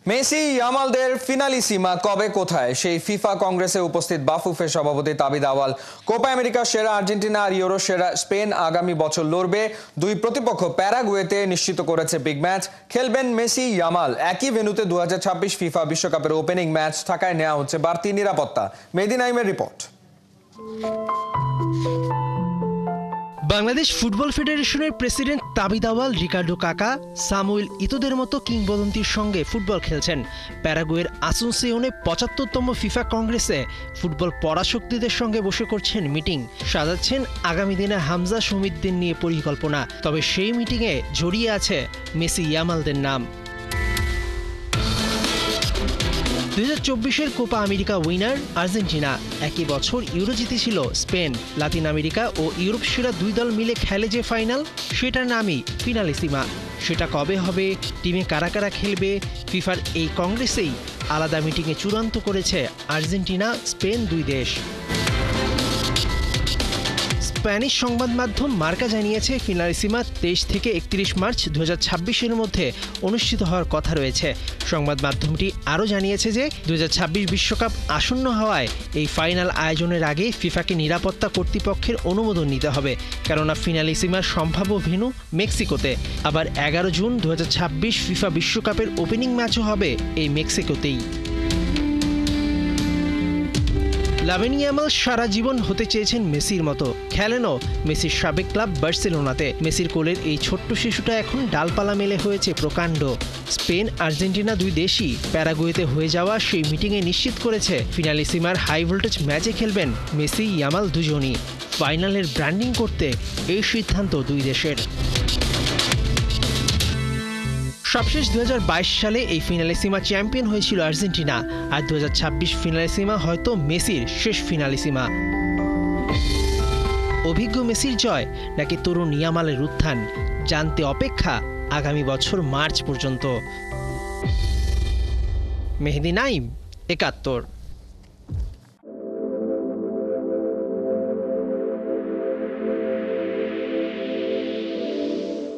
Messi ইয়ামালদের Finalissima কবে কোথায় সেই ফিফা কংগ্রেসে উপস্থিত বাফুফের সভাপতি তাবিদ আওয়াল। কোপা আমেরিকা সেরা আর্জেন্টিনা আর ইউরো সেরা স্পেন আগামী বছর লড়বে। দুই প্রতিপক্ষ প্যারাগুয়েতে নিশ্চিত করেছে বিগ ম্যাচ। খেলবেন মেসি ইয়ামাল। একই ভেন্যুতে 2026 ফিফা বিশ্বকাপের ওপেনিং ম্যাচ থাকায় নেওয়া হচ্ছে বাড়তি নিরাপত্তা। মেহেদী নাইমের রিপোর্ট। বাংলাদেশ ফুটবল ফেডারেশনের প্রেসিডেন্ট তাবিদ আওয়াল, রিকার্ডো কাকা, সামুয়েল ইতোদের মতো কিংবদন্তির সঙ্গে ফুটবল খেলছেন। প্যারাগুয়ের আসুনসিওনে 75তম ফিফা কংগ্রেসে ফুটবল পরাশক্তিদের সঙ্গে বসে করছেন মিটিং, সাজাচ্ছেন আগামী দিনে হামজা শমীদদের নিয়ে পরিকল্পনা। তবে সেই মিটিংয়ে জড়িয়ে আছে মেসি ইয়ামালদের নাম। 2024-এর কোপা আমেরিকা উইনার আর্জেন্টিনা, একই বছর ইউরো জিতেছিল স্পেন। লাতিন আমেরিকা ও ইউরোপ সেরা দুই দল মিলে খেলে যে ফাইনাল, সেটার নামই ফিনালিসিমা। সেটা কবে হবে, টিমে কারা কারা খেলবে, ফিফার এই কংগ্রেসেই আলাদা মিটিংয়ে চূড়ান্ত করেছে আর্জেন্টিনা স্পেন দুই দেশ। স্প্যানিশ সংবাদ মাধ্যম মার্কা জানিয়েছে ফিনালিসিমা 23 থেকে 31 মার্চ 2026-এর মধ্যে অনুষ্ঠিত হওয়ার কথা রয়েছে। সংবাদ মাধ্যমটি আরও জানিয়েছে যে 2026 বিশ্বকাপ আসন্ন হওয়ায় এই ফাইনাল আয়োজনের আগে ফিফাকে নিরাপত্তা কর্তৃপক্ষের অনুমোদন নিতে হবে, কেননা ফিনালিসিমার সম্ভাব্য ভেন্যু মেক্সিকোতে। আবার 11 জুন 2026 ফিফা বিশ্বকাপের ওপেনিং ম্যাচও হবে এই মেক্সিকোতেই। লামিন ইয়ামাল সারা জীবন হতে চেয়েছেন মেসির মতো, খেলেনও মেসির সাবেক ক্লাব বার্সেলোনাতে। মেসির কোলের এই ছোট্ট শিশুটা এখন ডালপালা মেলে হয়েছে প্রকাণ্ড। স্পেন আর্জেন্টিনা দুই দেশই প্যারাগুয়েতে হয়ে যাওয়া সেই মিটিংয়ে নিশ্চিত করেছে ফিনালিসিমার হাই ভোল্টেজ ম্যাচে খেলবেন মেসি ইয়ামাল দুজনই। ফাইনালের ব্র্যান্ডিং করতে এই সিদ্ধান্ত দুই দেশের। সবশেষ 2022 সালে এই ফিনালিসিমা চ্যাম্পিয়ন হয়েছিল আর্জেন্টিনা, আর 2026 ফিনালিসিমা হয়তো মেসির শেষ ফিনালিসিমা। অভিজ্ঞ মেসির জয় নাকি তরুণ ইয়ামালের উত্থান, জানতে অপেক্ষা আগামী বছর মার্চ পর্যন্ত। মেহেদী নাইম, 71।